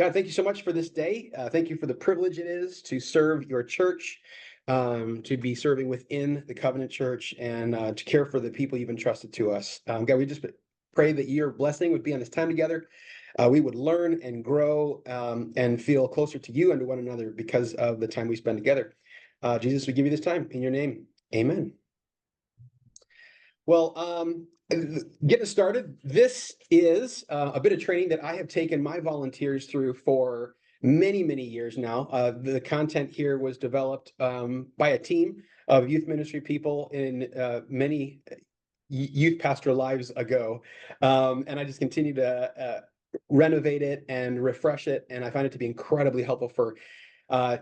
God, thank you so much for this day. Thank you for the privilege it is to serve your church, to be serving within the Covenant Church, and to care for the people you've entrusted to us. God, we just pray that your blessing would be on this time together. We would learn and grow and feel closer to you and to one another because of the time we spend together. Jesus, we give you this time in your name. Amen. Well, getting started, this is a bit of training that I have taken my volunteers through for many, many years now. The content here was developed by a team of youth ministry people in many youth pastor lives ago. And I just continue to renovate it and refresh it. And I find it to be incredibly helpful for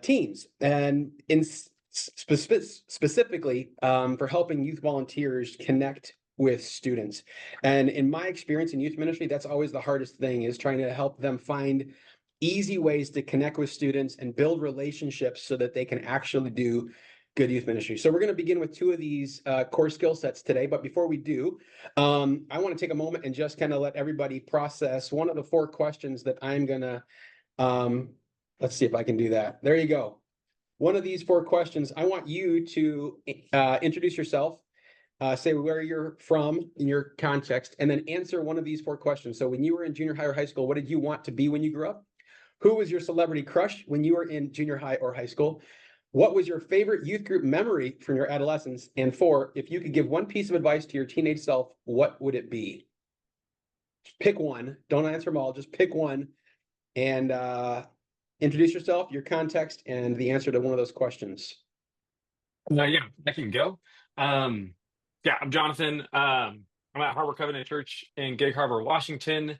teams. And in specifically for helping youth volunteers connect with students. And in my experience in youth ministry, that's always the hardest thing, is trying to help them find easy ways to connect with students and build relationships so that they can actually do good youth ministry. So we're going to begin with two of these core skill sets today. But before we do, I want to take a moment and just kind of let everybody process one of the four questions that I'm going to, let's see if I can do that. There you go. One of these four questions, I want you to introduce yourself, say where you're from in your context, and then answer one of these four questions. So when you were in junior high or high school, what did you want to be when you grew up? Who was your celebrity crush when you were in junior high or high school? What was your favorite youth group memory from your adolescence? And four, if you could give one piece of advice to your teenage self, what would it be? Pick one. Don't answer them all. Just pick one and introduce yourself, your context, and the answer to one of those questions. Yeah, I can go. I'm Jonathan. I'm at Harbor Covenant Church in Gig Harbor, Washington.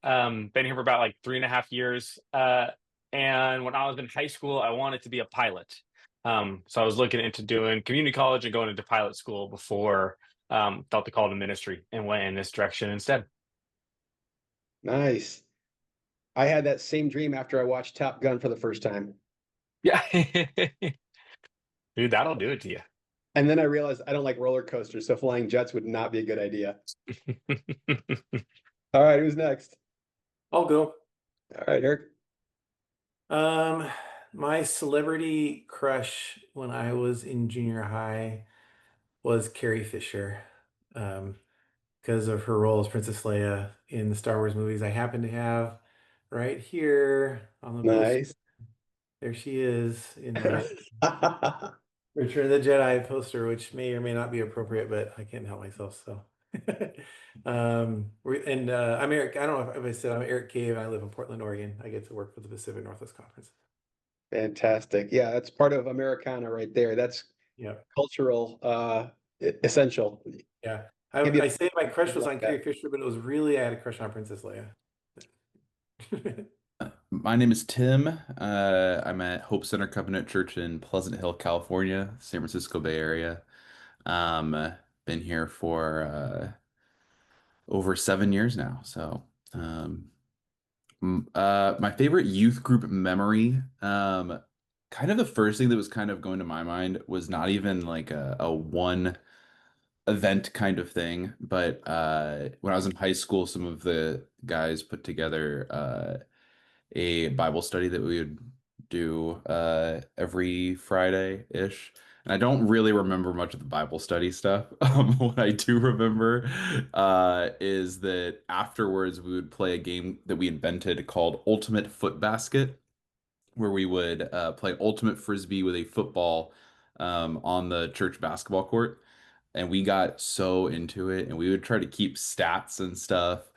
Been here for about like 3.5 years. And when I was in high school, I wanted to be a pilot. So I was looking into doing community college and going into pilot school before felt the call to ministry and went in this direction instead. Nice. I had that same dream after I watched Top Gun for the first time. Yeah, dude, that'll do it to you. And then I realized I don't like roller coasters, so flying jets would not be a good idea. All right, who's next? I'll go. All right, Eric. My celebrity crush when I was in junior high was Carrie Fisher, because of her role as Princess Leia in the Star Wars movies. I happen to have right here on the poster. Nice. There she is in my Return of the Jedi poster, which may or may not be appropriate, but I can't help myself. So, I'm Eric. I don't know if I said I'm Eric Cave. I live in Portland, Oregon. I get to work for the Pacific Northwest Conference. Fantastic. Yeah, that's part of Americana right there. That's Yeah, cultural essential. yeah. I say my crush was on Carrie Fisher, but it was really I had a crush on Princess Leia. My name is Tim. I'm at Hope Center Covenant Church in Pleasant Hill, California, San Francisco Bay Area. Been here for over 7 years now. So, my favorite youth group memory, kind of the first thing that was kind of going to my mind was not even like a one event kind of thing, but when I was in high school, some of the guys put together a Bible study that we would do every Friday-ish. And I don't really remember much of the Bible study stuff. What I do remember is that afterwards we would play a game that we invented called Ultimate Foot Basket, where we would play ultimate frisbee with a football on the church basketball court. And we got so into it, and we would try to keep stats and stuff,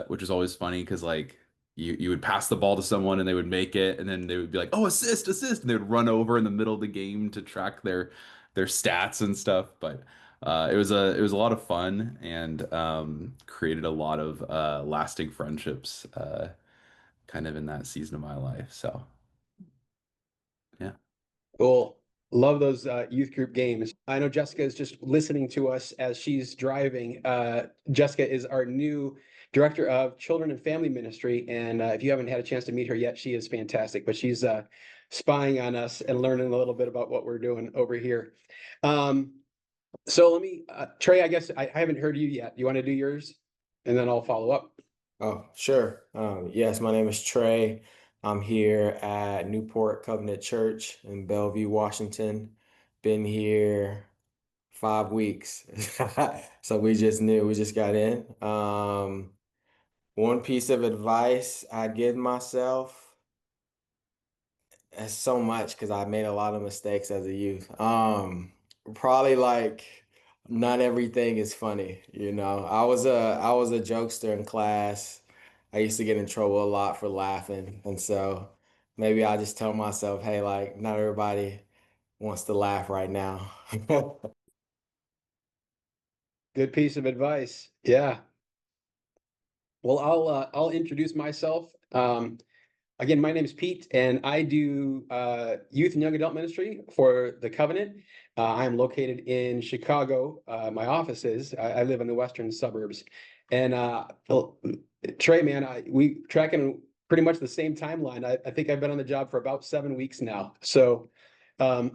which was always funny because like you would pass the ball to someone and they would make it, and then they would be like, "Oh, assist, assist!" and they would run over in the middle of the game to track their stats and stuff. But it was a lot of fun, and created a lot of lasting friendships, kind of in that season of my life. So yeah. Cool. Love those youth group games. I know Jessica is just listening to us as she's driving. Jessica is our new director of children and family ministry. And if you haven't had a chance to meet her yet, she is fantastic. But she's spying on us and learning a little bit about what we're doing over here. So let me, Trey, I guess I haven't heard you yet. You want to do yours? And then I'll follow up. Oh, sure. Yes, my name is Trey. I'm here at Newport Covenant Church in Bellevue, Washington. Been here 5 weeks. So we just got in. One piece of advice I'd give myself, it's so much because I made a lot of mistakes as a youth. Probably like not everything is funny, you know. I was a jokester in class. I used to get in trouble a lot for laughing, and so maybe I just tell myself, hey, like not everybody wants to laugh right now. Good piece of advice. Yeah. Well, I'll introduce myself. Again, my name is Pete, and I do youth and young adult ministry for the Covenant. I'm located in Chicago. My office is. I live in the western suburbs, and well, Trey, man, we tracking pretty much the same timeline. I think I've been on the job for about 7 weeks now, so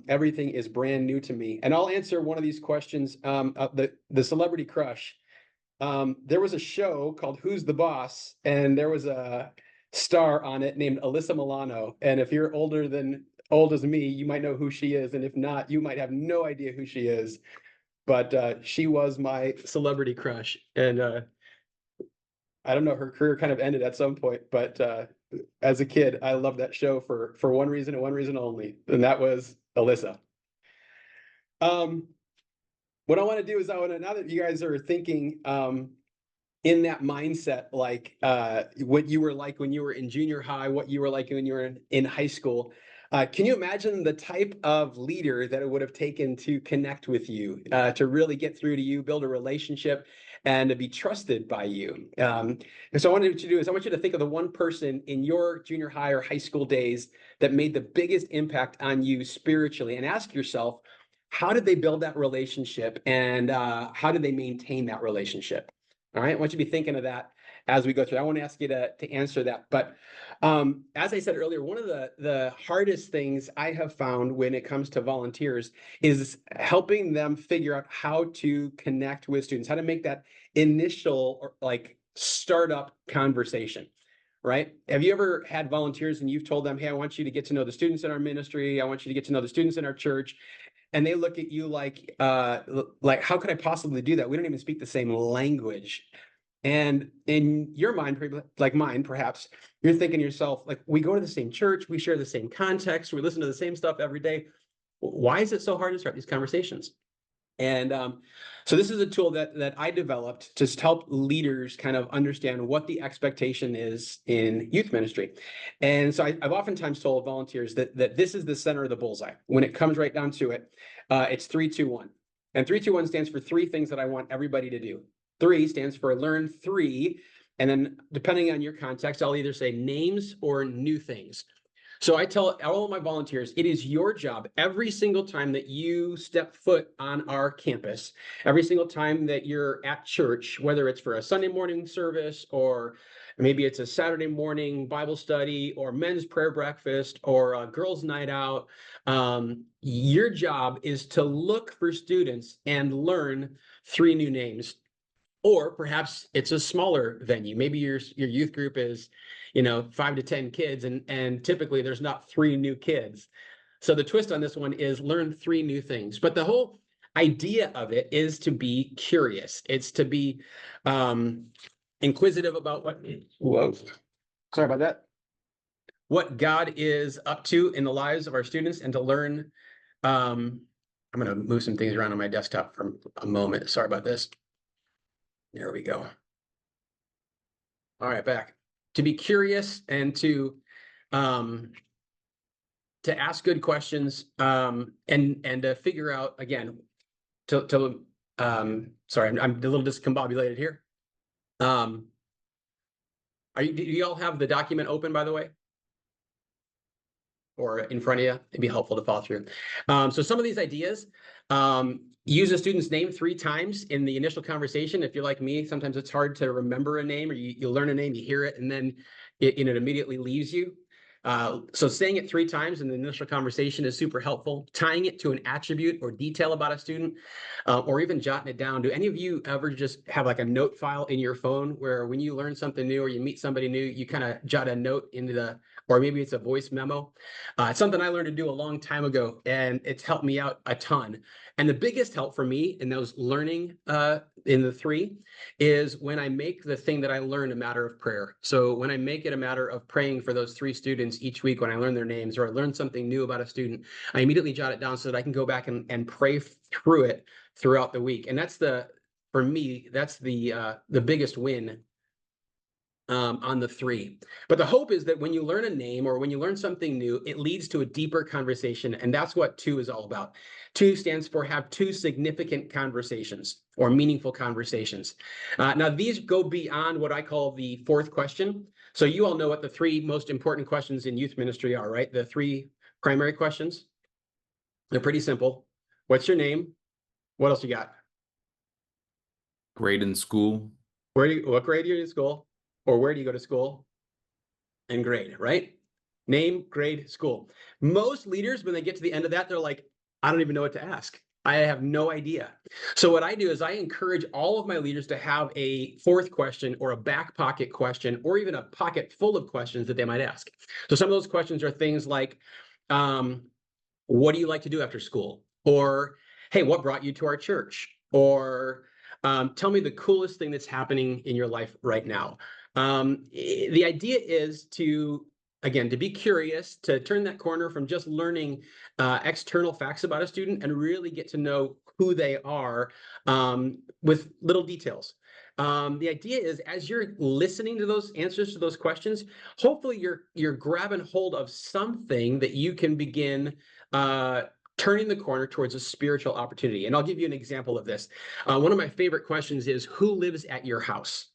everything is brand new to me. And I'll answer one of these questions. The celebrity crush. There was a show called Who's the Boss, and there was a star on it named Alyssa Milano. And if you're old as me, you might know who she is. And if not, you might have no idea who she is. But she was my celebrity crush. And I don't know, her career kind of ended at some point. But as a kid, I loved that show for one reason and one reason only, and that was Alyssa. Um, what I want to do is now that you guys are thinking in that mindset, like what you were like when you were in junior high, what you were like when you were in high school. Can you imagine the type of leader that it would have taken to connect with you, to really get through to you, build a relationship, and to be trusted by you? And so I wanted to do is I want you to think of the one person in your junior high or high school days that made the biggest impact on you spiritually, and ask yourself, how did they build that relationship, and how did they maintain that relationship? All right, I want you to be thinking of that as we go through. I want to ask you to answer that. But as I said earlier, one of the hardest things I have found when it comes to volunteers is helping them figure out how to connect with students, how to make that initial like startup conversation. Right? Have you ever had volunteers and you've told them, hey, I want you to get to know the students in our ministry. I want you to get to know the students in our church. And they look at you like how could I possibly do that? We don't even speak the same language. And in your mind, like mine, perhaps, you're thinking to yourself, like, we go to the same church, we share the same context, we listen to the same stuff every day. Why is it so hard to start these conversations? And so this is a tool that I developed to help leaders kind of understand what the expectation is in youth ministry. And so I've oftentimes told volunteers that this is the center of the bullseye. When it comes right down to it, it's 3-2-1. And 3-2-1 stands for three things that I want everybody to do. 3 stands for learn 3. And then depending on your context, I'll either say names or new things. So I tell all of my volunteers, it is your job every single time that you step foot on our campus, every single time that you're at church, whether it's for a Sunday morning service or maybe it's a Saturday morning Bible study or men's prayer breakfast or a girls' night out. Your job is to look for students and learn 3 new names. Or perhaps it's a smaller venue. Maybe your youth group is, 5 to 10 kids, and typically there's not 3 new kids. So the twist on this one is learn 3 new things. But the whole idea of it is to be curious. It's to be inquisitive about sorry about that. What God is up to in the lives of our students, and to learn. I'm going to move some things around on my desktop for a moment. Sorry about this. There we go. All right, back. To be curious and to ask good questions, and to figure out, again, sorry, I'm a little discombobulated here. Do you all have the document open, by the way? Or in front of you? It'd be helpful to follow through. So some of these ideas, use a student's name 3 times in the initial conversation. If you're like me, sometimes it's hard to remember a name, or you learn a name, you hear it, and then it immediately leaves you. So saying it 3 times in the initial conversation is super helpful. Tying it to an attribute or detail about a student, or even jotting it down. Do any of you ever just have like a note file in your phone where when you learn something new or you meet somebody new, you kind of jot a note into the, or maybe it's a voice memo? It's something I learned to do a long time ago, and it's helped me out a ton. And the biggest help for me in those learning in the 3 is when I make the thing that I learned a matter of prayer. So when I make it a matter of praying for those 3 students each week when I learn their names or I learn something new about a student, I immediately jot it down so that I can go back and pray through it throughout the week. And that's for me, that's the biggest win on the 3. But the hope is that when you learn a name or when you learn something new, it leads to a deeper conversation. And that's what 2 is all about. 2 stands for have 2 significant conversations or meaningful conversations. Now, these go beyond what I call the 4th question. So you all know what the 3 most important questions in youth ministry are, right? The 3 primary questions. They're pretty simple. What's your name? What else you got? Grade in school. What grade are you in school? Or where do you go to school? And grade, right? Name, grade, school. Most leaders, when they get to the end of that, they're like, I don't even know what to ask. I have no idea. So what I do is I encourage all of my leaders to have a 4th question or a back pocket question or even a pocket full of questions that they might ask. So some of those questions are things like, what do you like to do after school? Or, hey, what brought you to our church? Or tell me the coolest thing that's happening in your life right now. The idea is to be curious, to turn that corner from just learning external facts about a student and really get to know who they are with little details. The idea is as you're listening to those answers to those questions, hopefully you're grabbing hold of something that you can begin turning the corner towards a spiritual opportunity. And I'll give you an example of this. One of my favorite questions is, who lives at your house?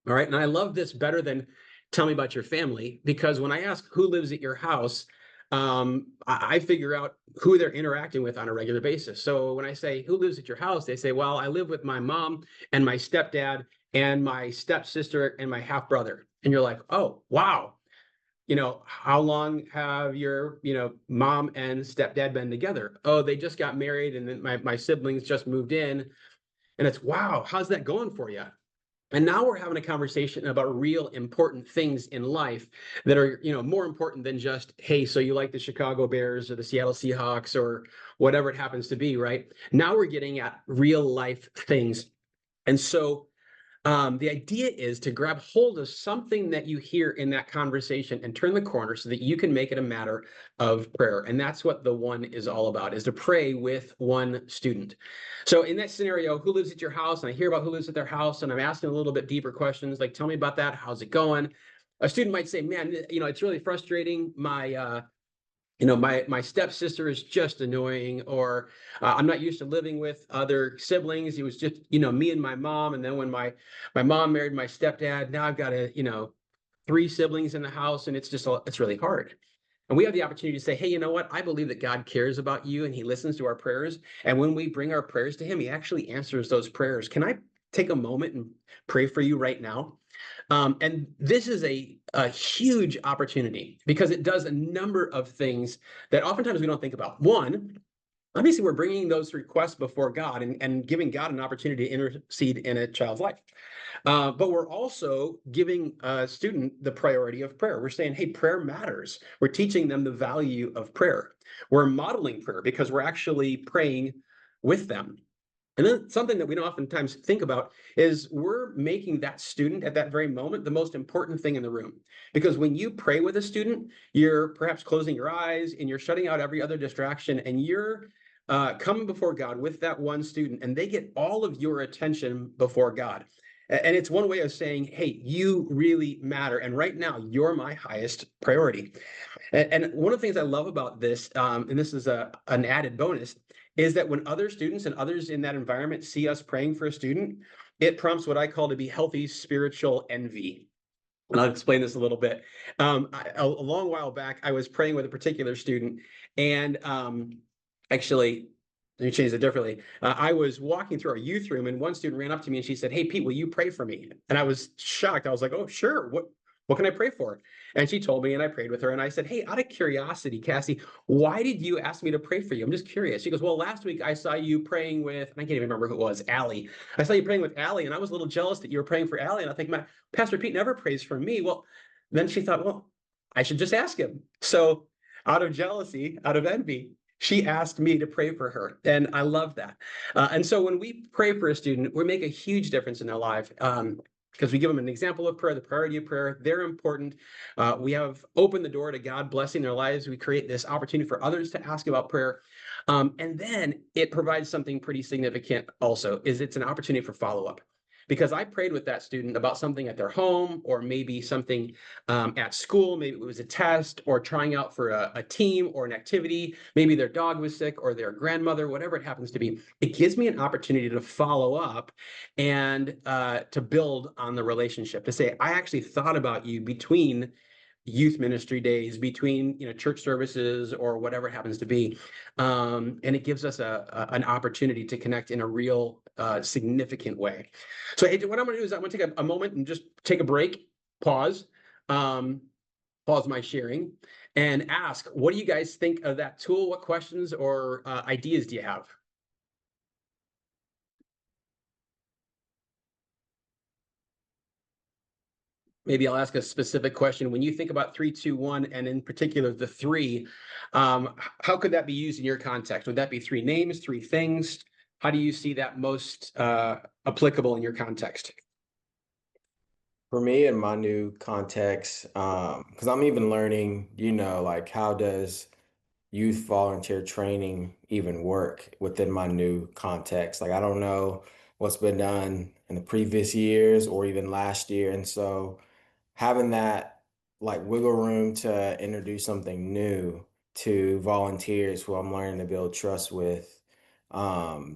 All right. And I love this better than tell me about your family, because when I ask who lives at your house, I figure out who they're interacting with on a regular basis. So when I say who lives at your house, they say, well, I live with my mom and my stepdad and my stepsister and my half brother. And you're like, oh, wow. How long have your, mom and stepdad been together? Oh, they just got married and then my siblings just moved in. And it's, wow, how's that going for you? And now we're having a conversation about real important things in life that are, more important than just, hey, so you like the Chicago Bears or the Seattle Seahawks or whatever it happens to be, right? Now we're getting at real life things. And so the idea is to grab hold of something that you hear in that conversation and turn the corner so that you can make it a matter of prayer. And that's what the 1 is all about, is to pray with 1 student. So in that scenario, who lives at your house? And I hear about who lives at their house, and I'm asking a little bit deeper questions, like, tell me about that. How's it going? A student might say, man, it's really frustrating. My stepsister is just annoying, or I'm not used to living with other siblings. It was just, me and my mom. And then when my mom married my stepdad, now I've got 3 siblings in the house, and it's really hard. And we have the opportunity to say, hey, you know what? I believe that God cares about you and he listens to our prayers. And when we bring our prayers to him, he actually answers those prayers. Can I take a moment and pray for you right now? And this is a huge opportunity because it does a number of things that oftentimes we don't think about. 1, obviously, we're bringing those requests before God and giving God an opportunity to intercede in a child's life. But we're also giving a student the priority of prayer. We're saying, hey, prayer matters. We're teaching them the value of prayer. We're modeling prayer because we're actually praying with them. And then something that we don't oftentimes think about is we're making that student at that very moment the most important thing in the room. Because when you pray with a student, you're perhaps closing your eyes and you're shutting out every other distraction, and you're coming before God with that 1 student, and they get all of your attention before God. And it's one way of saying, hey, you really matter. And right now, you're my highest priority. And one of the things I love about this, and this is an added bonus, is that when other students and others in that environment see us praying for a student, it prompts what I call to be healthy spiritual envy. And I'll explain this a little bit. A long while back, I was praying with a particular student, and actually, let me change it differently. I was walking through our youth room, and one student ran up to me and she said, hey, Pete, will you pray for me? And I was shocked. I was like, oh, sure. what can I pray for? And she told me, and I prayed with her. And I said, hey, out of curiosity, Cassie, why did you ask me to pray for you? I'm just curious. She goes, well, last week I saw you praying with, I can't even remember who it was, Allie. I saw you praying with Allie, and I was a little jealous that you were praying for Allie. And I think, my Pastor Pete never prays for me. Well, then she thought, well, I should just ask him. So out of jealousy, out of envy, she asked me to pray for her. And I love that. And so when we pray for a student, we make a huge difference in their life. Because we give them an example of prayer, the priority of prayer. They're important. We have opened the door to God blessing their lives. We create this opportunity for others to ask about prayer. And then it provides something pretty significant also, is it's an opportunity for follow-up. Because I prayed with that student about something at their home, or maybe something at school. Maybe it was a test, or trying out for a team or an activity. Maybe their dog was sick, or their grandmother, whatever it happens to be. It gives me an opportunity to follow up and to build on the relationship, to say, I actually thought about you between youth ministry days, between church services, or whatever it happens to be. And it gives us an opportunity to connect in a real significant way. So what I'm going to do is I'm going to take a moment and just take a break, pause my sharing, and ask, what do you guys think of that tool? What questions or ideas do you have? Maybe I'll ask a specific question. When you think about 3, 2, 1, and in particular the 3, how could that be used in your context? Would that be 3 names, 3 things? How do you see that most applicable in your context? For me, in my new context, because I'm even learning, like how does youth volunteer training even work within my new context? Like, I don't know what's been done in the previous years or even last year. And so having that like wiggle room to introduce something new to volunteers who I'm learning to build trust with,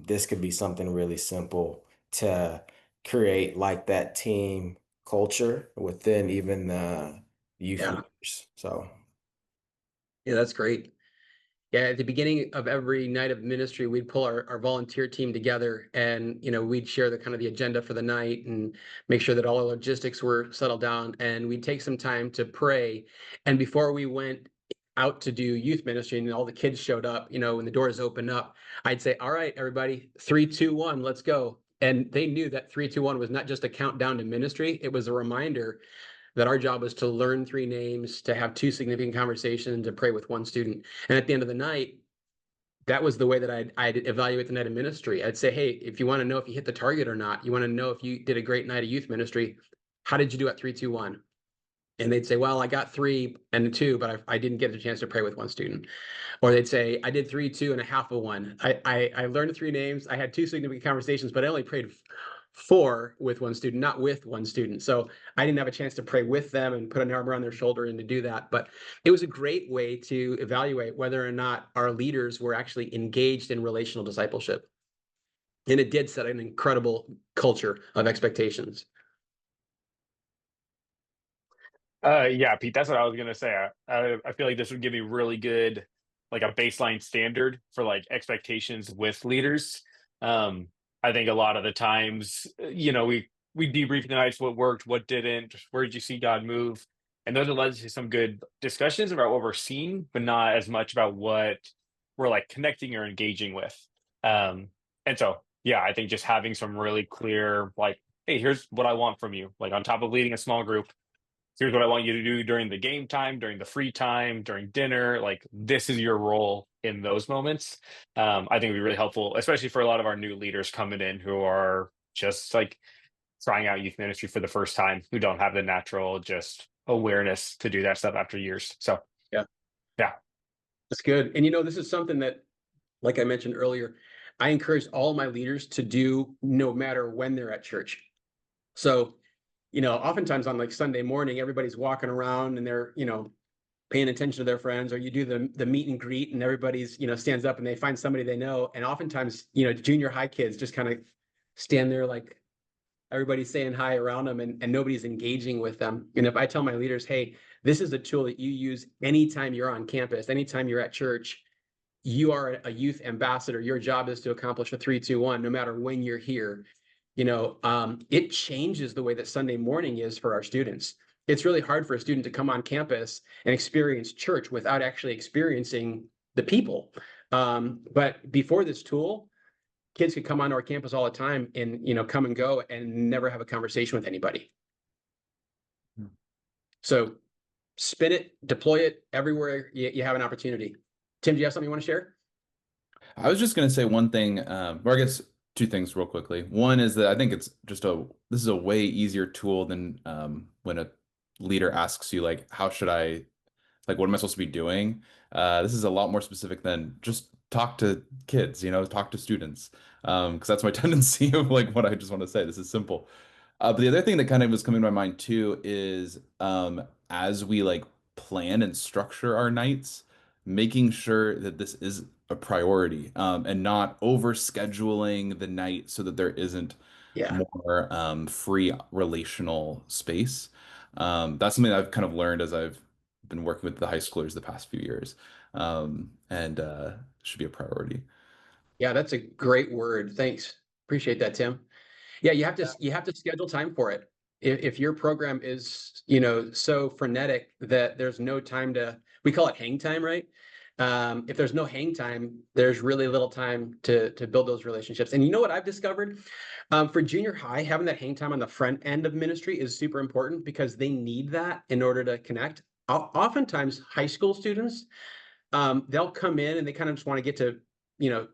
this could be something really simple to create like that team culture within even the youth Yeah. leaders. So Yeah, that's great. Yeah, at the beginning of every night of ministry, we'd pull our volunteer team together, and we'd share the kind of the agenda for the night and make sure that all the logistics were settled down. And we'd take some time to pray. And before we went out to do youth ministry and all the kids showed up, when the doors opened up, I'd say, all right, everybody, 3, 2, 1, let's go. And they knew that 3, 2, 1 was not just a countdown to ministry. It was a reminder that our job was to learn 3 names, to have 2 significant conversations, to pray with 1 student. And at the end of the night, that was the way that I'd evaluate the night of ministry. I'd say, hey, if you want to know if you hit the target or not, you want to know if you did a great night of youth ministry, how did you do at 3, 2, 1? And they'd say, well, I got 3 and 2, but I didn't get a chance to pray with 1 student. Or they'd say, I did 3, 2, and a half of 1. I learned 3 names. I had 2 significant conversations, but I only prayed 4 with 1 student, not with 1 student. So I didn't have a chance to pray with them and put an arm around their shoulder and to do that. But it was a great way to evaluate whether or not our leaders were actually engaged in relational discipleship. And it did set an incredible culture of expectations. Yeah, Pete, that's what I was gonna say. I feel like this would give me really good, like a baseline standard for like expectations with leaders. I think a lot of the times, we debrief the nights, what worked, what didn't, where did you see God move, and those have led to some good discussions about what we're seeing, but not as much about what we're like connecting or engaging with. And so, yeah, I think just having some really clear, like, hey, here's what I want from you, like on top of leading a small group, here's what I want you to do during the game time, during the free time, during dinner. Like, this is your role in those moments. I think it'd be really helpful, especially for a lot of our new leaders coming in who are just like trying out youth ministry for the first time, who don't have the natural just awareness to do that stuff after years. So, Yeah. Yeah. That's good. And this is something that, like I mentioned earlier, I encourage all my leaders to do no matter when they're at church. So, oftentimes on like Sunday morning, everybody's walking around and they're, paying attention to their friends, or you do the meet and greet and everybody's, stands up and they find somebody they know. And oftentimes, junior high kids just kind of stand there like everybody's saying hi around them, and nobody's engaging with them. And if I tell my leaders, hey, this is a tool that you use anytime you're on campus, anytime you're at church, you are a youth ambassador. Your job is to accomplish a 3, 2, 1, no matter when you're here. It changes the way that Sunday morning is for our students. it's really hard for a student to come on campus and experience church without actually experiencing the people. But before this tool, kids could come onto our campus all the time and, come and go and never have a conversation with anybody. So spin it, deploy it everywhere you have an opportunity. Tim, do you have something you want to share? I was just going to say one thing, or I guess two things real quickly. One is that I think it's just this is a way easier tool than when a leader asks you, like, how should I, like, what am I supposed to be doing? This is a lot more specific than just talk to kids, talk to students. Because that's my tendency of like what I just want to say. This is simple. But the other thing that kind of was coming to my mind too is as we like plan and structure our nights, making sure that this is a priority and not over scheduling the night so that there isn't Yeah. more free relational space. That's something I've kind of learned as I've been working with the high schoolers the past few years, and should be a priority. Yeah, that's a great word. Thanks. Appreciate that, Tim. Yeah, you have to schedule time for it. If your program is, so frenetic that there's no time we call it hang time, right? If there's no hang time, there's really little time to build those relationships. And you know what I've discovered? For junior high, having that hang time on the front end of ministry is super important because they need that in order to connect. Oftentimes, high school students, they'll come in and they kind of just want to get to,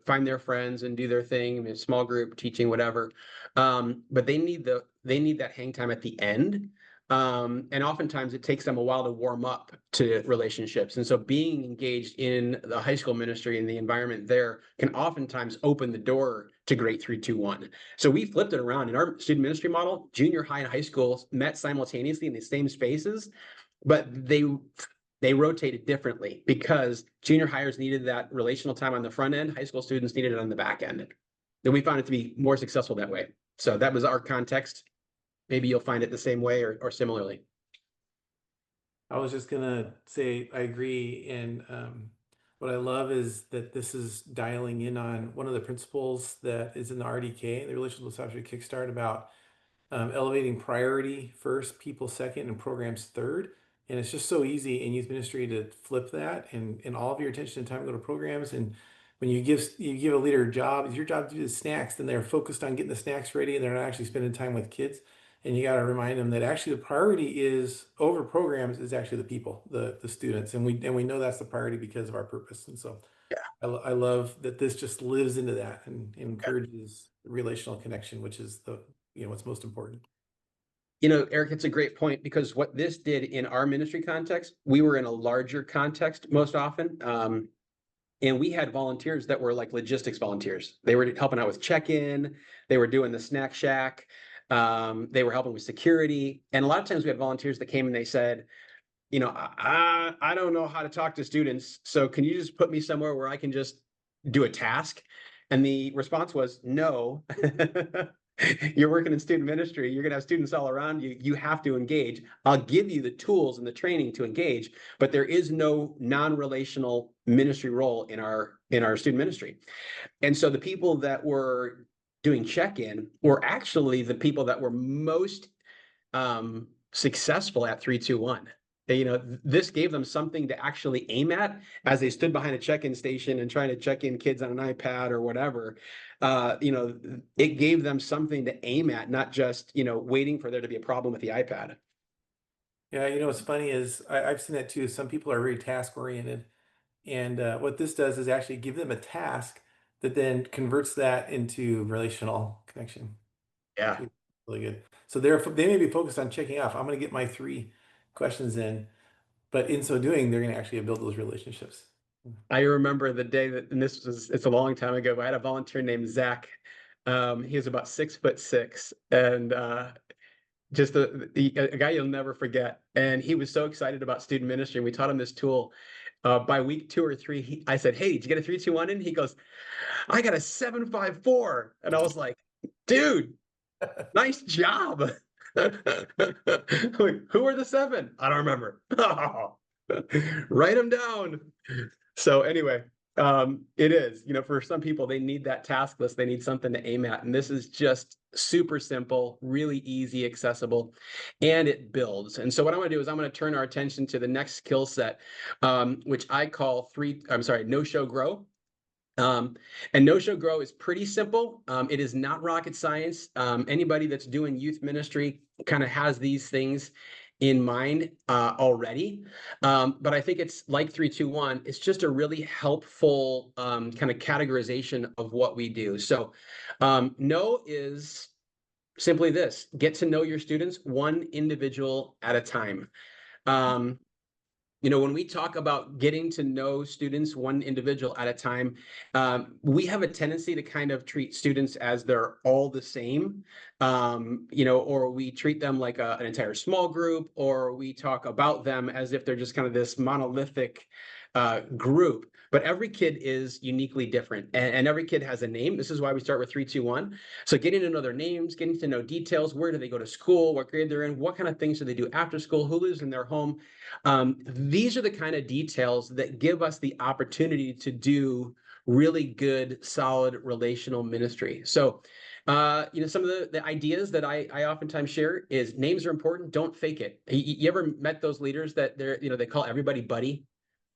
find their friends and do their thing in a small group, teaching, whatever. But they need that hang time at the end. And oftentimes it takes them a while to warm up to relationships. And so being engaged in the high school ministry and the environment there can oftentimes open the door to Great 3-2-1. So we flipped it around in our student ministry model. Junior high and high school met simultaneously in the same spaces, but they rotated differently because junior hires needed that relational time on the front end. High school students needed it on the back end. And we found it to be more successful that way. So that was our context. Maybe you'll find it the same way or similarly. I was just gonna say I agree, and what I love is that this is dialing in on one of the principles that is in the RDK, the Relational Discipleship Kickstart, about elevating priority first, people second, and programs third. And it's just so easy in youth ministry to flip that and all of your attention and time go to programs. And when you give a leader a job, it's your job to do the snacks, then they're focused on getting the snacks ready and they're not actually spending time with kids. And you got to remind them that actually the priority is over programs is actually the people, the students. And we know that's the priority because of our purpose. And so I love that this just lives into that and encourages relational connection, which is what's most important. Eric, it's a great point because what this did in our ministry context, we were in a larger context most often. And we had volunteers that were like logistics volunteers. They were helping out with check-in. They were doing the snack shack. They were helping with security. And a lot of times we had volunteers that came and they said, I don't know how to talk to students. So can you just put me somewhere where I can just do a task? And the response was, no. You're working in student ministry. You're going to have students all around you. You have to engage. I'll give you the tools and the training to engage, but there is no non-relational ministry role in our student ministry. And so the people that were doing check-in were actually the people that were most successful at 3-2-1. This gave them something to actually aim at as they stood behind a check-in station and trying to check in kids on an iPad or whatever. It gave them something to aim at, not just, waiting for there to be a problem with the iPad. Yeah, what's funny is I've seen that too. Some people are very task oriented. And what this does is actually give them a task that then converts that into relational connection. Yeah. Really good. So they may be focused on checking off. I'm going to get my 3 questions in, but in so doing, they're going to actually build those relationships. I remember the day and it's a long time ago, but I had a volunteer named Zach. He was about 6'6", and just a guy you'll never forget. And he was so excited about student ministry. And we taught him this tool. By week 2 or 3, I said, "Hey, did you get a 3-2-1 in?" He goes, "I got a 7.54." And I was like, "Dude, nice job." Who are the 7? I don't remember. Write them down. So anyway, It is, for some people, they need that task list. They need something to aim at. And this is just super simple, really easy, accessible, and it builds. And so what I'm going to do is I'm going to turn our attention to the next skill set, which I call no-show grow. And no-show grow is pretty simple. It is not rocket science. Anybody that's doing youth ministry kind of has these things in mind already. But I think it's like 3-2-1. It's just a really helpful kind of categorization of what we do. So no is simply this: get to know your students one individual at a time. When we talk about getting to know students one individual at a time, we have a tendency to kind of treat students as they're all the same, or we treat them like an entire small group, or we talk about them as if they're just kind of this monolithic group. But every kid is uniquely different, and every kid has a name. This is why we start with 3-2-1. So getting to know their names, getting to know details, where do they go to school, what grade they're in, what kind of things do they do after school, who lives in their home. These are the kind of details that give us the opportunity to do really good, solid relational ministry. So some of the ideas that I oftentimes share is names are important. Don't fake it. You ever met those leaders that they call everybody buddy?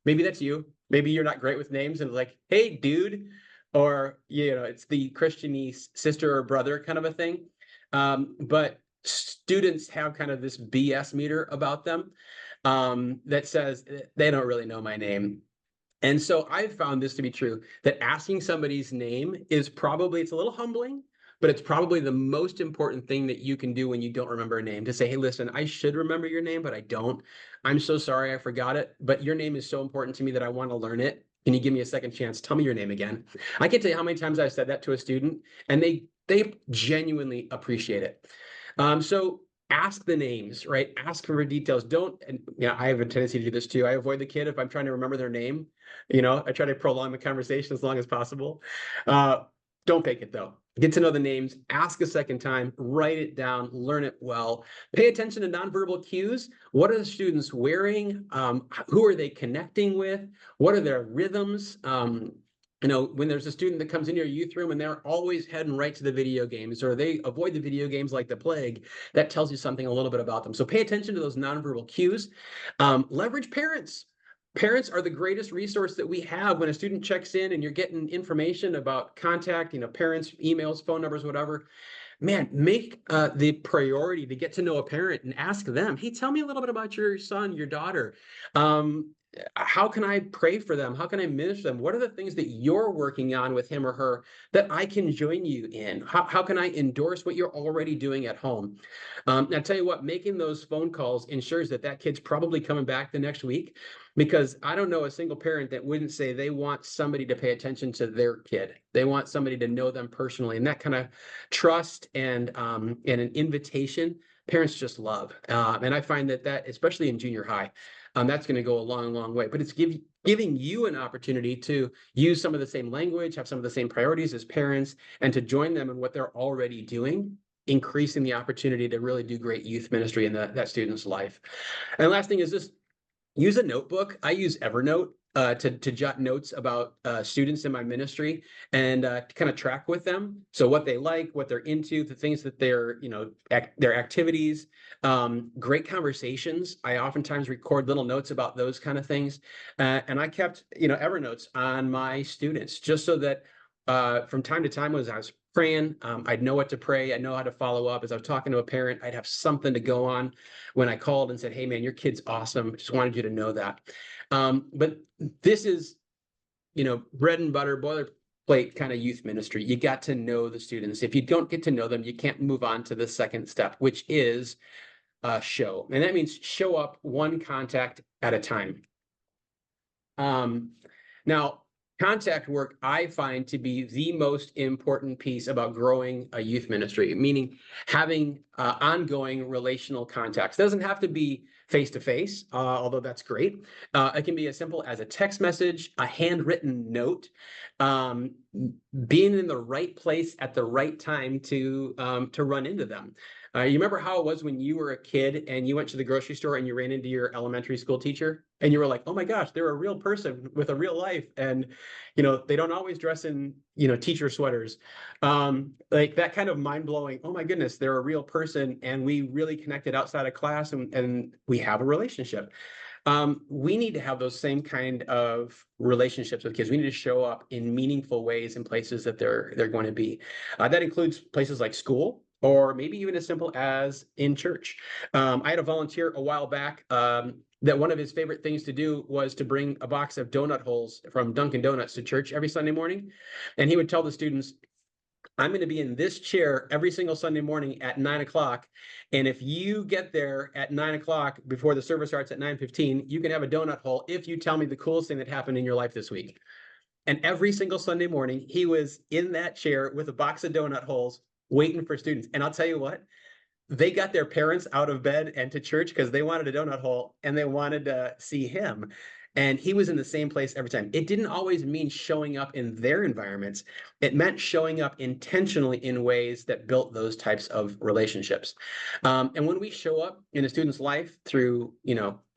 Maybe that's you. Maybe you're not great with names and like, hey, dude, or, it's the Christianese sister or brother kind of a thing. But students have kind of this BS meter about them that says they don't really know my name. And so I've found this to be true, that asking somebody's name it's a little humbling, but it's probably the most important thing that you can do when you don't remember a name, to say, hey, listen, I should remember your name, but I don't. I'm so sorry I forgot it, but your name is so important to me that I want to learn it. Can you give me a second chance? Tell me your name again. I can't tell you how many times I've said that to a student, and they genuinely appreciate it. So ask the names, right? Ask for details. I have a tendency to do this too. I avoid the kid if I'm trying to remember their name. I try to prolong the conversation as long as possible. Don't fake it though. Get to know the names, ask a second time, write it down, learn it well. Pay attention to nonverbal cues. What are the students wearing? Who are they connecting with? What are their rhythms? When there's a student that comes into your youth room and they're always heading right to the video games, or they avoid the video games like the plague, that tells you something a little bit about them. So pay attention to those nonverbal cues. Leverage parents. Parents are the greatest resource that we have. When a student checks in and you're getting information about contact, parents, emails, phone numbers, whatever, man, make the priority to get to know a parent and ask them, hey, tell me a little bit about your son, your daughter. How can I pray for them? How can I minister them? What are the things that you're working on with him or her that I can join you in? How can I endorse what you're already doing at home? Now, I'll tell you what, making those phone calls ensures that kid's probably coming back the next week, because I don't know a single parent that wouldn't say they want somebody to pay attention to their kid. They want somebody to know them personally, and that kind of trust and an invitation, parents just love. And I find that especially in junior high, that's going to go a long, long way. But it's giving you an opportunity to use some of the same language, have some of the same priorities as parents, and to join them in what they're already doing, increasing the opportunity to really do great youth ministry in that student's life. And the last thing is this: use a notebook. I use Evernote to jot notes about students in my ministry and to kind of track with them. So what they like, what they're into, the things that their activities, great conversations. I oftentimes record little notes about those kind of things. And I kept, Evernotes on my students, just so that from time to time, as I was praying, I'd know what to pray. I know how to follow up. As I was talking to a parent, I'd have something to go on when I called and said, hey man, your kid's awesome. Just wanted you to know that. But this is, bread and butter, boilerplate kind of youth ministry. You got to know the students. If you don't get to know them, you can't move on to the second step, which is show. And that means show up one contact at a time. Now, contact work, I find to be the most important piece about growing a youth ministry, meaning having ongoing relational contacts. It doesn't have to be face-to-face, although that's great. It can be as simple as a text message, a handwritten note, being in the right place at the right time to run into them. You remember how it was when you were a kid and you went to the grocery store and you ran into your elementary school teacher and you were like, oh my gosh, they're a real person with a real life. And, they don't always dress in, teacher sweaters. Like that kind of mind blowing, oh my goodness, they're a real person. And we really connected outside of class and we have a relationship. We need to have those same kind of relationships with kids. We need to show up in meaningful ways in places that they're going to be. That includes places like school, or maybe even as simple as in church. I had a volunteer a while back that one of his favorite things to do was to bring a box of donut holes from Dunkin' Donuts to church every Sunday morning. And he would tell the students, I'm going to be in this chair every single Sunday morning at 9 o'clock. And if you get there at 9 o'clock before the service starts at 9:15, you can have a donut hole if you tell me the coolest thing that happened in your life this week. And every single Sunday morning, he was in that chair with a box of donut holes waiting for students. And I'll tell you what, they got their parents out of bed and to church because they wanted a donut hole and they wanted to see him. And he was in the same place every time. It didn't always mean showing up in their environments. It meant showing up intentionally in ways that built those types of relationships. And when we show up in a student's life through,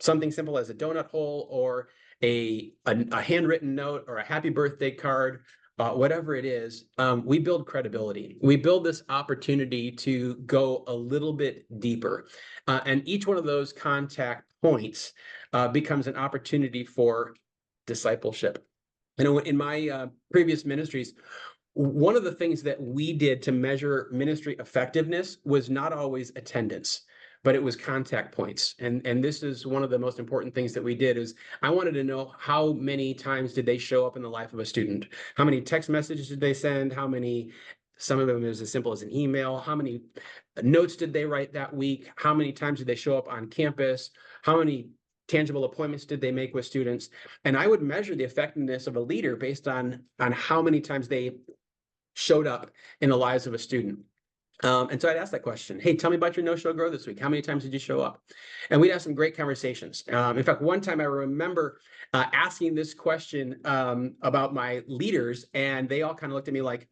something simple as a donut hole or a handwritten note or a happy birthday card, whatever it is, we build credibility. We build this opportunity to go a little bit deeper. And each one of those contact points becomes an opportunity for discipleship. In my previous ministries, one of the things that we did to measure ministry effectiveness was not always attendance, but it was contact points. And this is one of the most important things that we did is I wanted to know how many times did they show up in the life of a student? How many text messages did they send? Some of them is as simple as an email. How many notes did they write that week? How many times did they show up on campus? How many tangible appointments did they make with students? And I would measure the effectiveness of a leader based on how many times they showed up in the lives of a student. And so I'd ask that question, hey, tell me about your no-show grow this week. How many times did you show up? And we'd have some great conversations. In fact, one time I remember asking this question about my leaders, and they all kind of looked at me like,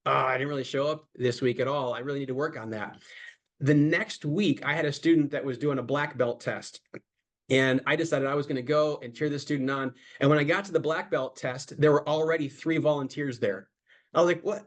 oh, I didn't really show up this week at all. I really need to work on that. The next week, I had a student that was doing a black belt test. And I decided I was going to go and cheer the student on. And when I got to the black belt test, there were already 3 volunteers there. I was like, what?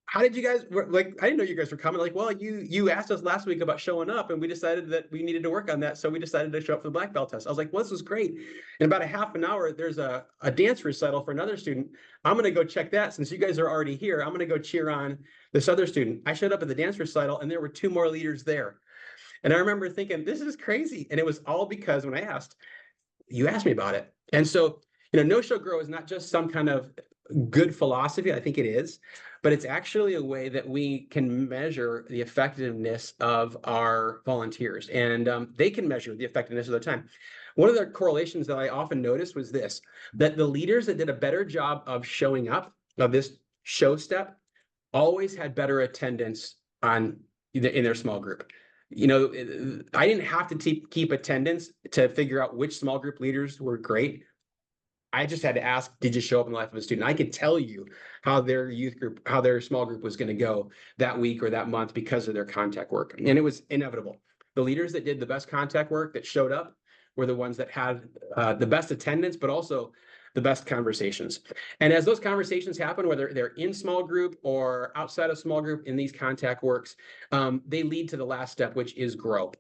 How did you guys like? I didn't know you guys were coming. Like, well, you asked us last week about showing up, and we decided that we needed to work on that, so we decided to show up for the black belt test. I was like, well, this was great. In about a half an hour, there's a dance recital for another student. I'm going to go check that since you guys are already here. I'm going to go cheer on this other student. I showed up at the dance recital, and there were 2 more leaders there. And I remember thinking, this is crazy. And it was all because when you asked me about it. And so, no-show grow is not just some kind of good philosophy. I think it is, but it's actually a way that we can measure the effectiveness of our volunteers, and they can measure the effectiveness of their time. One of the correlations that I often noticed was this, that the leaders that did a better job of showing up, of this show step, always had better attendance in their small group. I didn't have to keep attendance to figure out which small group leaders were great. I just had to ask, did you show up in the life of a student? I could tell you how their how their small group was going to go that week or that month because of their contact work. And it was inevitable. The leaders that did the best contact work, that showed up, were the ones that had the best attendance, but also the best conversations. And as those conversations happen, whether they're in small group or outside of small group in these contact works, they lead to the last step, which is grow.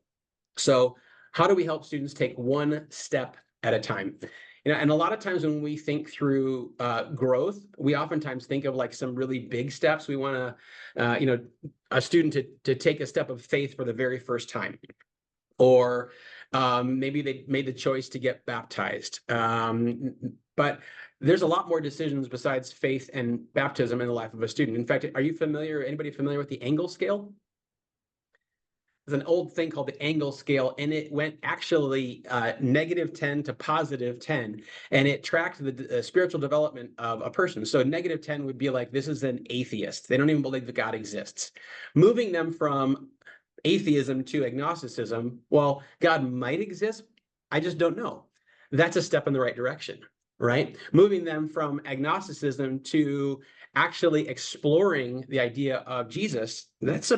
So how do we help students take one step at a time? And a lot of times when we think through growth, we oftentimes think of like some really big steps. We want a student to take a step of faith for the very first time, or maybe they made the choice to get baptized. But there's a lot more decisions besides faith and baptism in the life of a student. In fact, anybody familiar with the Engel scale? There's an old thing called the Engel scale, and it went actually -10 to +10, and it tracked the spiritual development of a person. So -10 would be like, this is an atheist. They don't even believe that God exists. Moving them from atheism to agnosticism, well, God might exist, I just don't know. That's a step in the right direction, right? Moving them from agnosticism to actually exploring the idea of Jesus, that's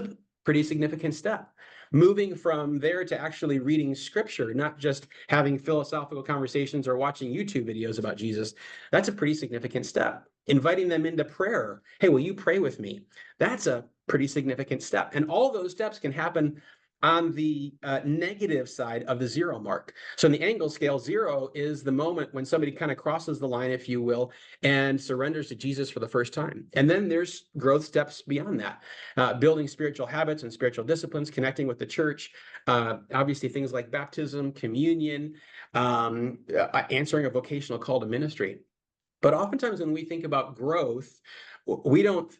pretty significant step. Moving from there to actually reading scripture, not just having philosophical conversations or watching YouTube videos about Jesus, that's a pretty significant step. Inviting them into prayer. Hey, will you pray with me? That's a pretty significant step. And all those steps can happen on the negative side of the 0 mark. So in the angle scale, 0 is the moment when somebody kind of crosses the line, if you will, and surrenders to Jesus for the first time. And then there's growth steps beyond that, building spiritual habits and spiritual disciplines, connecting with the church, obviously things like baptism, communion, answering a vocational call to ministry. But oftentimes when we think about growth, we don't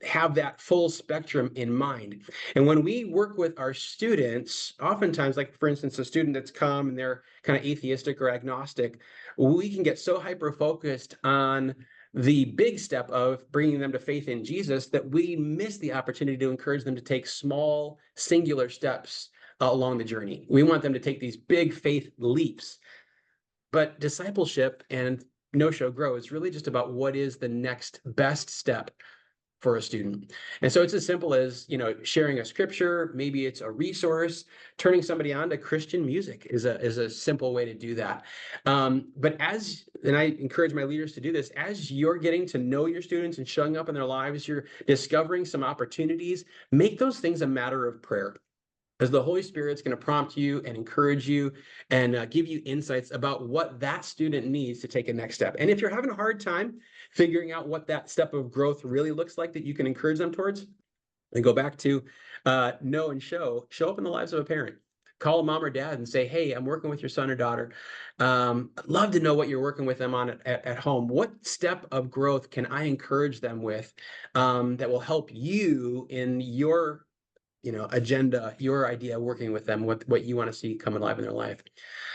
have that full spectrum in mind. And when we work with our students, oftentimes, like for instance, a student that's come and they're kind of atheistic or agnostic, we can get so hyper-focused on the big step of bringing them to faith in Jesus that we miss the opportunity to encourage them to take small, singular steps along the journey. We want them to take these big faith leaps. But discipleship and no-show grow is really just about what is the next best step for a student. And so it's as simple as, sharing a scripture, maybe it's a resource, turning somebody on to Christian music is a simple way to do that. But and I encourage my leaders to do this, as you're getting to know your students and showing up in their lives, you're discovering some opportunities, make those things a matter of prayer. Because the Holy Spirit's going to prompt you and encourage you and give you insights about what that student needs to take a next step. And if you're having a hard time figuring out what that step of growth really looks like that you can encourage them towards, and go back to know and show up in the lives of a parent. Call a mom or dad and say, hey, I'm working with your son or daughter. I'd love to know what you're working with them on at home. What step of growth can I encourage them with that will help you in your agenda, your idea, working with them, what you want to see come alive in their life.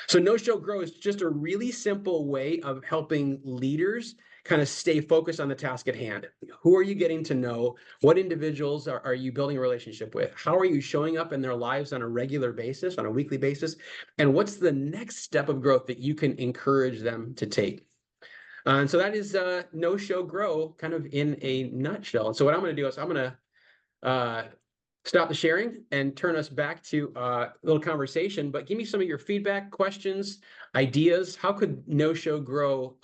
So no-show grow is just a really simple way of helping leaders kind of stay focused on the task at hand. Who are you getting to know? What individuals are you building a relationship with? How are you showing up in their lives on a regular basis, on a weekly basis? And what's the next step of growth that you can encourage them to take? And so that is no-show grow kind of in a nutshell. And so what I'm going to do is I'm going to stop the sharing and turn us back to a little conversation, but give me some of your feedback, questions, ideas. How could no-show grow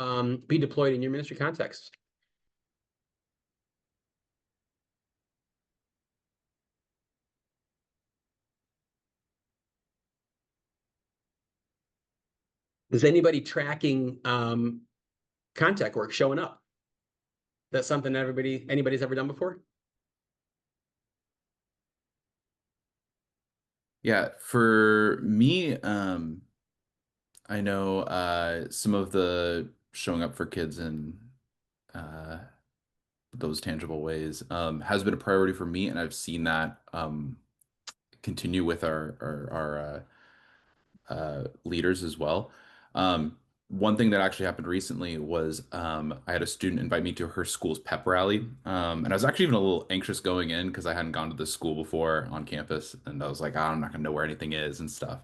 be deployed in your ministry context? Is anybody tracking contact work showing up? That's something anybody's ever done before? Yeah, for me, I know some of the showing up for kids in uh, those tangible ways has been a priority for me, and I've seen that continue with our leaders as well. One thing that actually happened recently was I had a student invite me to her school's pep rally. And I was actually even a little anxious going in because I hadn't gone to this school before on campus. And I was like, I'm not going to know where anything is and stuff.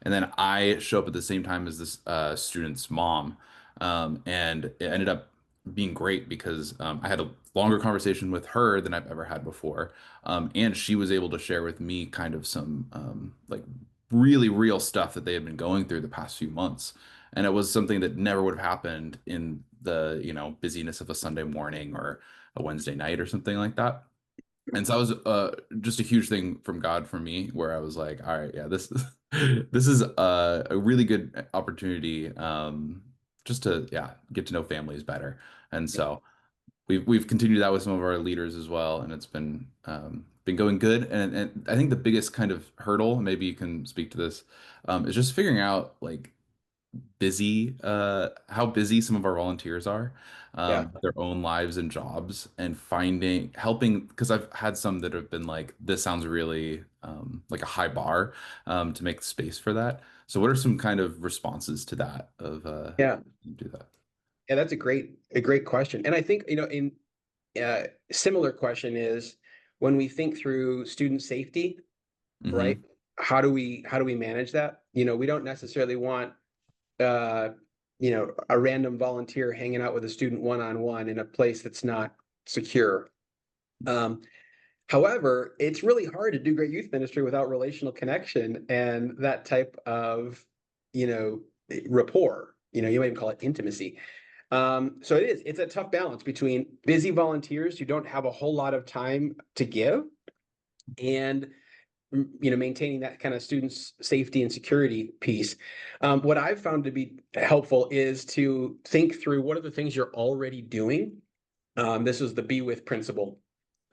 And then I show up at the same time as this student's mom. And it ended up being great because I had a longer conversation with her than I've ever had before. And she was able to share with me kind of some like really real stuff that they had been going through the past few months. And it was something that never would have happened in the, busyness of a Sunday morning or a Wednesday night or something like that. And so that was just a huge thing from God for me, where I was like, all right, yeah, this is this is a really good opportunity just to get to know families better. And so we've continued that with some of our leaders as well, and it's been going good. And I think the biggest kind of hurdle, maybe you can speak to this, is just figuring out like how busy some of our volunteers are, Yeah. their own lives and jobs, and helping, because I've had some that have been like, this sounds really like a high bar to make space for that. So what are some kind of responses to that of Yeah. do that? Yeah, that's a great question. And I think, in similar question is when we think through student safety, right? Hmm. How do we manage that? We don't necessarily want a random volunteer hanging out with a student one-on-one in a place that's not secure. How However, it's really hard to do great youth ministry without relational connection and that type of, rapport. You might even call it intimacy. So it's a tough balance between busy volunteers who don't have a whole lot of time to give and maintaining that kind of students' safety and security piece. What I've found to be helpful is to think through what are the things you're already doing. This is the Be With principle.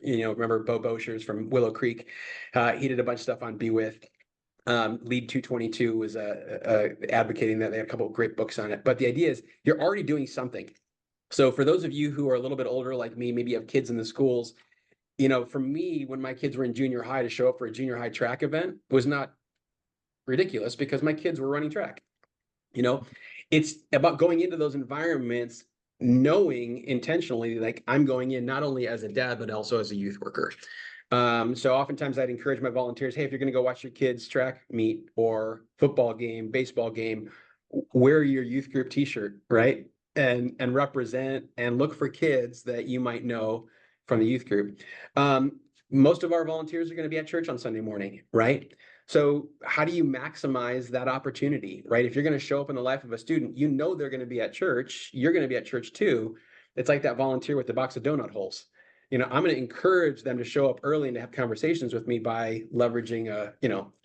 Remember Bo Boshers from Willow Creek? He did a bunch of stuff on Be With. Lead 222 was advocating that. They had a couple of great books on it. But the idea is you're already doing something. So for those of you who are a little bit older like me, maybe have kids in the schools, for me, when my kids were in junior high, to show up for a junior high track event was not ridiculous because my kids were running track. It's about going into those environments knowing intentionally, like I'm going in not only as a dad, but also as a youth worker. So oftentimes I'd encourage my volunteers, hey, if you're going to go watch your kids' track meet or football game, baseball game, wear your youth group t-shirt, right? And represent and look for kids that you might know from the youth group. Most of our volunteers are going to be at church on Sunday morning, right? So how do you maximize that opportunity, right? If you're going to show up in the life of a student, they're going to be at church, you're going to be at church too. It's like that volunteer with the box of donut holes. I'm going to encourage them to show up early and to have conversations with me by leveraging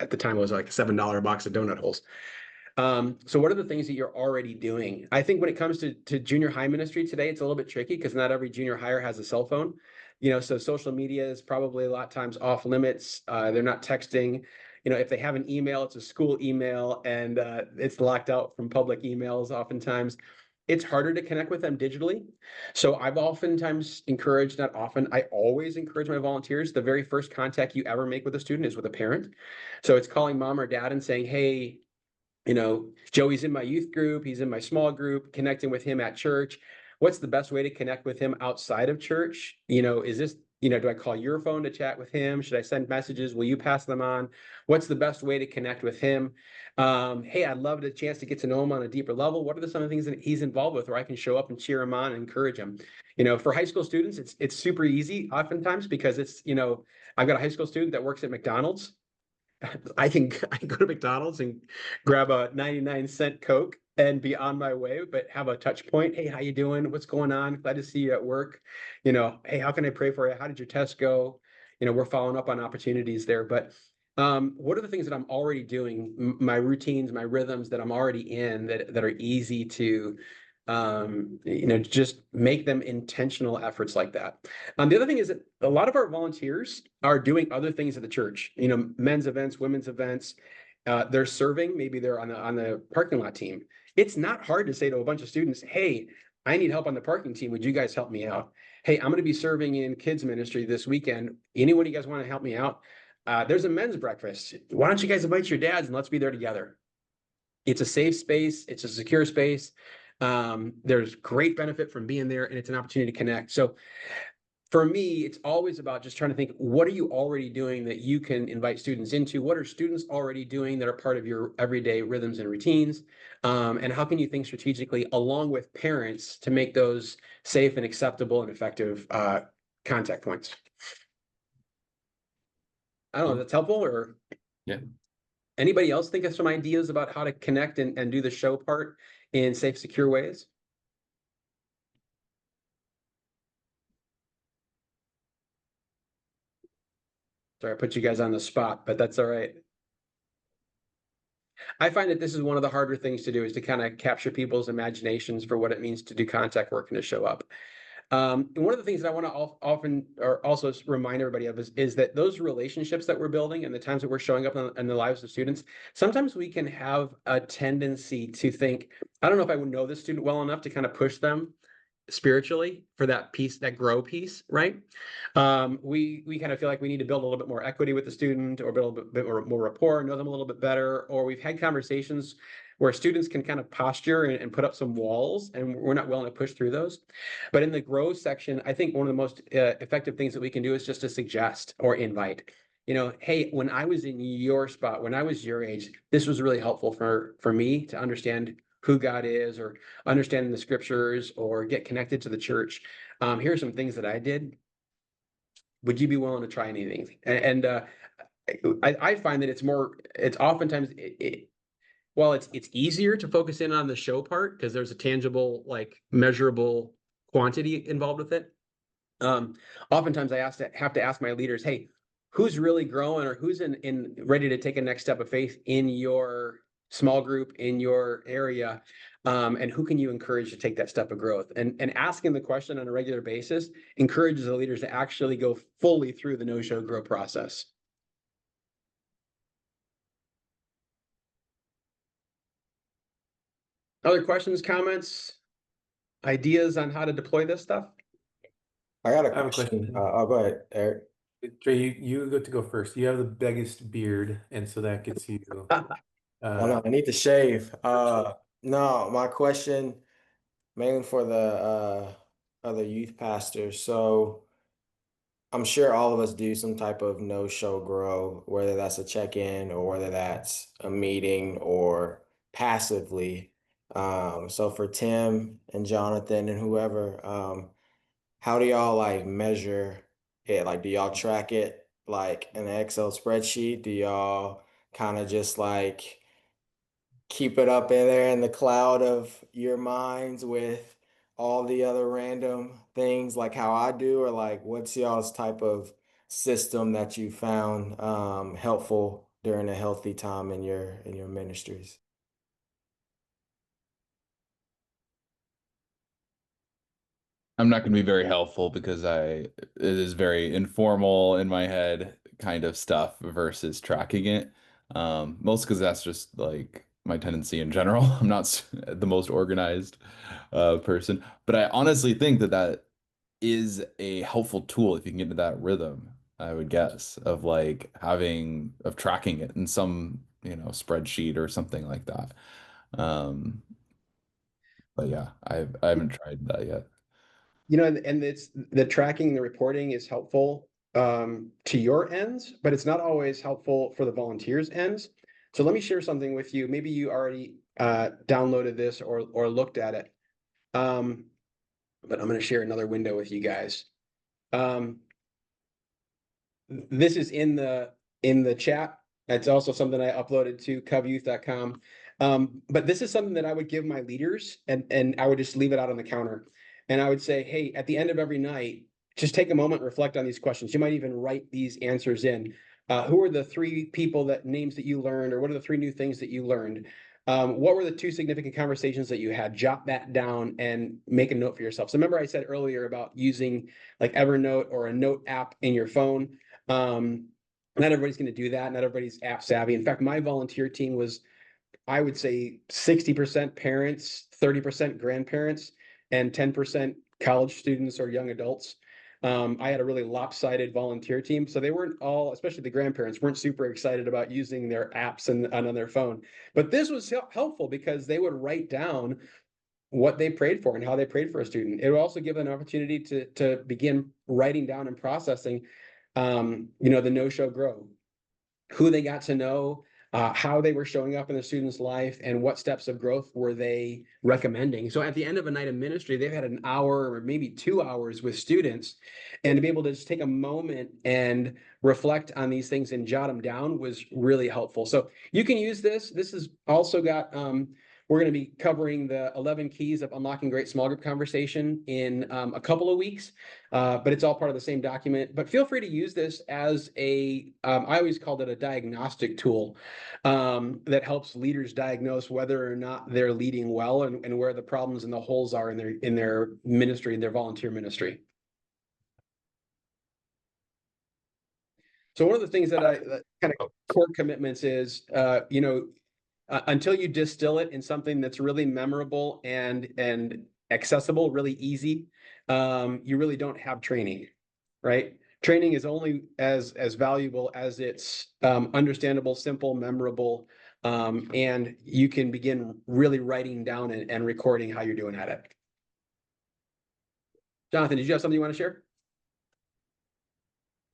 at the time it was like a $7 box of donut holes. So what are the things that you're already doing? I think when it comes to junior high ministry today, it's a little bit tricky because not every junior higher has a cell phone. So social media is probably a lot of times off limits. They're not texting. If they have an email, it's a school email and it's locked out from public emails oftentimes. It's harder to connect with them digitally. So I've oftentimes encouraged, not often, I always encourage my volunteers, the very first contact you ever make with a student is with a parent. So it's calling mom or dad and saying, hey, Joey's in my youth group, he's in my small group, connecting with him at church. What's the best way to connect with him outside of church? Is this, do I call your phone to chat with him? Should I send messages? Will you pass them on? What's the best way to connect with him? Hey, I'd love the chance to get to know him on a deeper level. What are some of the things that he's involved with where I can show up and cheer him on and encourage him? For high school students, it's super easy oftentimes because it's, I've got a high school student that works at McDonald's. I can go to McDonald's and grab a 99-cent Coke and be on my way, but have a touch point. Hey, how you doing? What's going on? Glad to see you at work. Hey, how can I pray for you? How did your test go? We're following up on opportunities there. But what are the things that I'm already doing, my routines, my rhythms that I'm already in that are easy to just make them intentional efforts like that. The other thing is that a lot of our volunteers are doing other things at the church, men's events, women's events. They're serving, maybe they're on the parking lot team. It's not hard to say to a bunch of students, hey, I need help on the parking team. Would you guys help me out? Hey, I'm going to be serving in kids ministry this weekend. Anyone you guys want to help me out? There's a men's breakfast. Why don't you guys invite your dads and let's be there together? It's a safe space. It's a secure space. There's great benefit from being there and it's an opportunity to connect. So for me, it's always about just trying to think, what are you already doing that you can invite students into? What are students already doing that are part of your everyday rhythms and routines? And how can you think strategically along with parents to make those safe and acceptable and effective contact points? I don't know if that's helpful or Yeah. Anybody else think of some ideas about how to connect and do the show part in safe, secure ways? Sorry, I put you guys on the spot, but that's all right. I find that this is one of the harder things to do is to kind of capture people's imaginations for what it means to do contact work and to show up. And one of the things that I want to often or also remind everybody of is that those relationships that we're building and the times that we're showing up in the lives of students, sometimes we can have a tendency to think, I don't know if I would know this student well enough to kind of push them spiritually for that piece, that grow piece, right? We kind of feel like we need to build a little bit more equity with the student or build a bit more rapport, know them a little bit better, or we've had conversations where students can kind of posture and put up some walls and we're not willing to push through those. But in the grow section, I think one of the most effective things that we can do is just to suggest or invite. Hey, when I was in your spot, when I was your age, this was really helpful for me to understand who God is or understanding the scriptures or get connected to the church. Here are some things that I did. would you be willing to try anything? I find that it's oftentimes well, it's easier to focus in on the show part because there's a tangible, like measurable quantity involved with it. Oftentimes I have to ask my leaders, hey, who's really growing or who's in ready to take a next step of faith in your small group, in your area, and who can you encourage to take that step of growth? And asking the question on a regular basis encourages the leaders to actually go fully through the no-show grow process. Other questions, comments, ideas on how to deploy this stuff? I got a I have a question. question. I'll go ahead, Eric. Trey, you get to go first. You have the biggest beard, and so that gets you. Oh no, I need to shave. No, my question mainly for the other youth pastors. So I'm sure all of us do some type of no-show grow, whether that's a check-in or whether that's a meeting or passively. So for Tim and Jonathan and whoever, how do y'all like measure it? Like, do y'all track it like in an Excel spreadsheet? Do y'all kind of just like keep it up in there in the cloud of your minds with all the other random things like how I do, or like what's y'all's type of system that you found helpful during a healthy time in your ministries? I'm not going to be very helpful because it is very informal in my head kind of stuff versus tracking it. Most because that's just like my tendency in general. I'm not the most organized person, but I honestly think that that is a helpful tool if you can get into that rhythm, I would guess, of like of tracking it in some, spreadsheet or something like that. Um, but yeah, I haven't tried that yet. And it's the tracking, the reporting is helpful to your ends, but it's not always helpful for the volunteers' ends. So let me share something with you. Maybe you already downloaded this or looked at it. But I'm going to share another window with you guys. This is in the chat. It's also something I uploaded to covyouth.com. But this is something that I would give my leaders, and I would just leave it out on the counter. And I would say, hey, at the end of every night, just take a moment, reflect on these questions. You might even write these answers in. Who are the 3 names that you learned, or what are the 3 new things that you learned? What were the 2 significant conversations that you had? Jot that down and make a note for yourself. So remember I said earlier about using like Evernote or a note app in your phone. Not everybody's going to do that. Not everybody's app savvy. In fact, my volunteer team was, I would say, 60% parents, 30% grandparents, and 10% college students or young adults. I had a really lopsided volunteer team. So they weren't all, especially the grandparents, weren't super excited about using their apps and on their phone. But this was helpful because they would write down what they prayed for and how they prayed for a student. It would also give an opportunity to begin writing down and processing, the no-show grow, who they got to know, how they were showing up in the student's life, and what steps of growth were they recommending. So at the end of a night of ministry, they've had an hour or maybe 2 hours with students, and to be able to just take a moment and reflect on these things and jot them down was really helpful. So you can use this. This has also got, we're going to be covering the 11 keys of unlocking great small group conversation in a couple of weeks, but it's all part of the same document. But feel free to use this as I always called it a diagnostic tool that helps leaders diagnose whether or not they're leading well and where the problems and the holes are in their ministry, in their volunteer ministry. So one of the things that kind of core commitments is, until you distill it in something that's really memorable and accessible, really easy, you really don't have training, right? Training is only as valuable as it's understandable, simple, memorable, and you can begin really writing down and recording how you're doing at it. Jonathan, did you have something you want to share?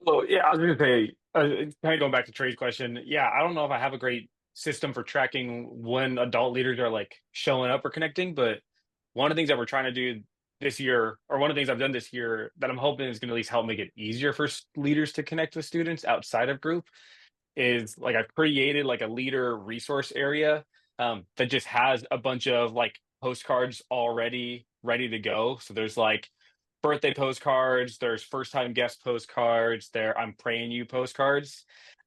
Well, yeah, I was going to say, kind of going back to Trey's question. Yeah, I don't know if I have a great system for tracking when adult leaders are like showing up or connecting, but one of the things that we're trying to do this year, or one of the things I've done this year that I'm hoping is going to at least help make it easier for leaders to connect with students outside of group, is like I've created like a leader resource area that just has a bunch of like postcards already ready to go. So there's like birthday postcards, there's first time guest postcards, there I'm praying you postcards.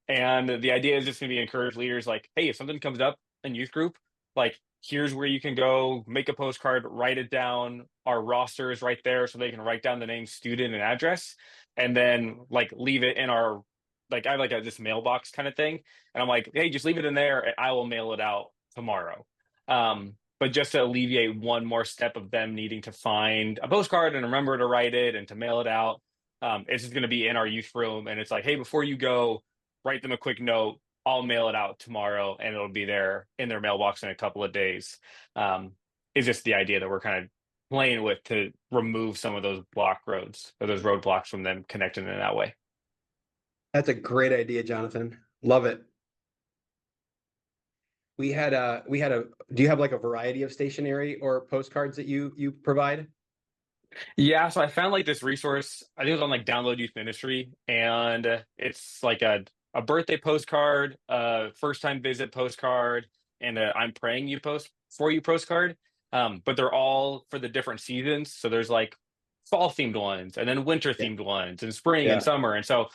And the idea is just going to be encourage leaders like, hey, if something comes up in youth group, like here's where you can go make a postcard, write it down. Our roster is right there so they can write down the name, student, and address, and then like leave it in our, like I have like this mailbox kind of thing. And I'm like, hey, just leave it in there and I will mail it out tomorrow. But just to alleviate one more step of them needing to find a postcard and remember to write it and to mail it out. It's just going to be in our youth room. And it's like, hey, before you go, write them a quick note. I'll mail it out tomorrow and it'll be there in their mailbox in a couple of days. Is just the idea that we're kind of playing with to remove some of those block roads or those roadblocks from them connecting in that way. That's a great idea, Jonathan. Love it. We had a, do you have like a variety of stationery or postcards that you provide? Yeah, so I found like this resource. I think it was on like Download Youth Ministry, and it's like a birthday postcard, a first time visit postcard, and a I'm praying you postcard. But they're all for the different seasons. So there's like fall themed ones, and then winter themed ones, and spring and summer. And so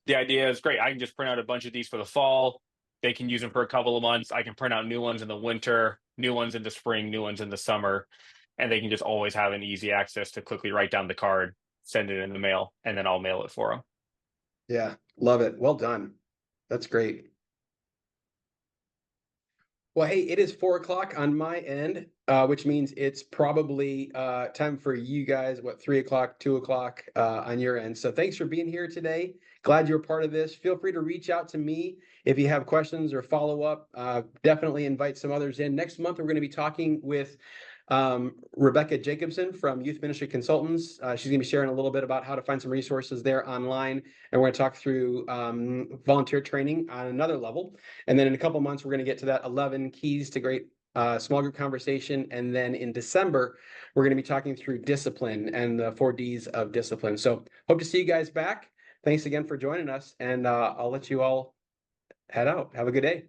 the idea is great. I can just print out a bunch of these for the fall. They can use them for a couple of months. I can print out new ones in the winter, new ones in the spring, new ones in the summer, and they can just always have an easy access to quickly write down the card, send it in the mail, and then I'll mail it for them. Yeah, love it. Well done. That's great. Well, hey, it is 4 o'clock on my end, which means it's probably time for you guys, what, 3 o'clock, 2 o'clock on your end. So thanks for being here today. Glad you're a part of this. Feel free to reach out to me if you have questions or follow up. Definitely invite some others in. Next month, we're going to be talking with Rebecca Jacobson from Youth Ministry Consultants. She's going to be sharing a little bit about how to find some resources there online. And we're going to talk through volunteer training on another level. And then in a couple months, we're going to get to that 11 keys to great small group conversation. And then in December, we're going to be talking through discipline and the 4 Ds of discipline. So hope to see you guys back. Thanks again for joining us. And I'll let you all head out. Have a good day.